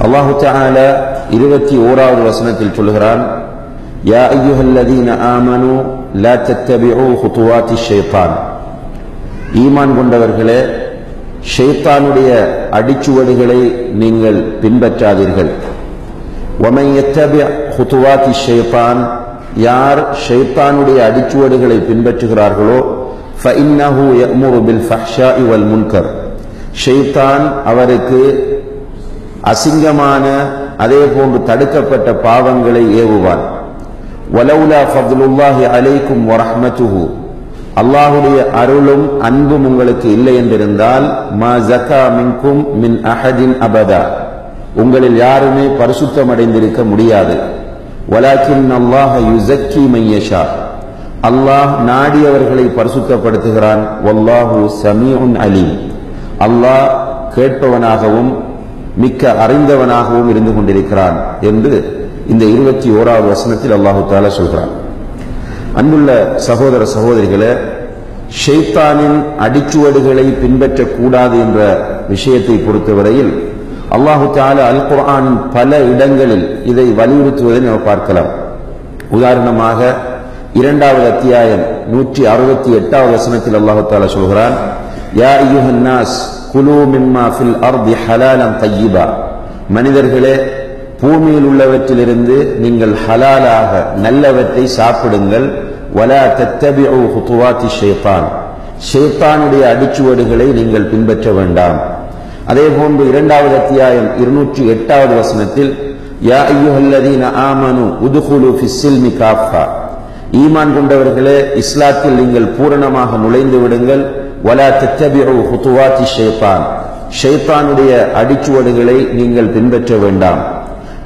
அல்லாஹு தஆலா 21வது வசனத்தில் சொல்கிறான், யா அய்யுஹல்லதீன ஆமனூ லா தத்தபிஊ குதுவாத்தி ஷைத்தான். ஈமான் கொண்டவர்களே, ஷைத்தானுடைய அடிச்சுவடுகளை நீங்கள் பின்பற்றாதீர்கள். வமன் யத்தபி குதுவாத்தி ஷைத்தான், யார் ஷைத்தானுடைய அடிச்சுவடுகளை பின்பற்றுகிறார்களோ ஃபஇன்னஹு யஅமுரு பில் ஃபஹ்ஷாஇ வல் முன்கர், ஷைத்தான் அவருக்கு அசிங்கமான அதே போன்று தடுக்கப்பட்ட பாவங்களை ஏவுவான். வலவுலா ஃபத்லுல்லாஹி அலைக்கும் வரஹ்மத்துஹு, அல்லாஹுடைய அருளும் அன்பும் உங்களுக்கு இல்லை என்றிருந்தால் மா ஜகா மின்கும் மின் அஹதின் அபதா, உங்களில் யாருமே பரிசுத்தம் அடைந்திருக்க முடியாது. வலாக்கின் அல்லாஹ் யுஸக்கி மன் யஷா, அல்லாஹ் நாடியவர்களை பரிசுத்தப்படுத்துகிறான். வல்லாஹு ஸமீஉன் அலீம், அல்லாஹ் கேட்பவனாகவும் மிக்க அறிந்தவனாகவும் இருந்து கொண்டிருக்கிறான் என்று இந்த 21வது வசனத்தில் அல்லாஹு தஆலா சொல்கிறான். அன்புள்ள சகோதர சகோதரிகளே, ஷைத்தானின் அடிச்சுவடுகளை பின்பற்றக்கூடாது என்ற விஷயத்தை பொறுத்தவரையில் அல்லாஹு தஆலா அல் குர்ஆனின் பல இடங்களில் இதை வலியுறுத்துவதை நாம் பார்க்கலாம். உதாரணமாக 2வது அத்தியாயம் 168வது வசனத்தில் அல்லாஹு தஆலா சொல்கிறான், யா அய்யுஹன் நாஸ் குலூ மிம்மா ஃபில் அர்தி ஹலாலன் தய்யிபா, மனிதர்களே பூமியில் உள்ளவற்றிலிருந்து நீங்கள் ஹலாலாக நல்லவற்றை சாப்பிடுங்கள். வலா தத்தபிஉ குதுவாத்தி ஷைத்தான், ஷைத்தானுடைய அடிச்சுவடுகளை நீங்கள் பின்பற்ற வேண்டாம். அதே போன்று 2வது அத்தியாயம் 208வது வசனத்தில் யா அய்யுஹல்லதீன ஆமனு உதுகுலு ஃபிஸ்ஸில்மி காஃபா, ஈமான் கொண்டவர்களே இஸ்லாத்தில் நீங்கள் பூரணமாக நுழைந்து விடுங்கள். வலா தத்தபிஉ குதுவாத்தி ஷைத்தான், ஷைத்தானுடைய அடிச்சுவடுகளை நீங்கள் பின்பற்ற வேண்டாம்.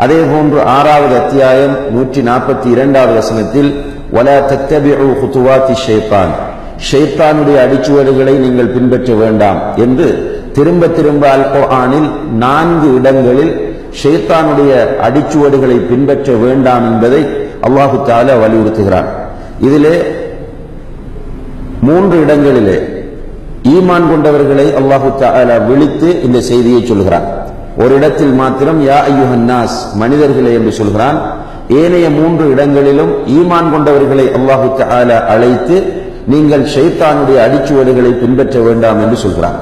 அதே போன்று 6வது அத்தியாயம் 142வது வசனத்தில் வலா தத்தபிஉ குதுவாத்தி ஷைத்தான், ஷைத்தானுடைய அடிச்சுவடுகளை நீங்கள் பின்பற்ற வேண்டாம் என்று திரும்ப திரும்ப அல் குர்ஆனில் 4 இடங்களில் ஷைத்தானுடைய அடிச்சுவடுகளை பின்பற்ற வேண்டாம் என்பதை அல்லாஹு தஆலா வலியுறுத்துகிறான். இதிலே 3 இடங்களிலே ஈமான் கொண்டவர்களை அல்லாஹு தஆலா விழித்து இந்த செய்தியை சொல்கிறான். ஒரு இடத்தில் மாத்திரம் யா அய்யுஹன் நாஸ், மனிதர்களே என்று சொல்கிறான். ஏனைய 3 இடங்களிலும் ஈமான் கொண்டவர்களை அல்லாஹு தஆலா அழைத்து நீங்கள் ஷைத்தானுடைய அடிச்சுவடுகளை பின்பற்ற வேண்டாம் என்று சொல்கிறான்.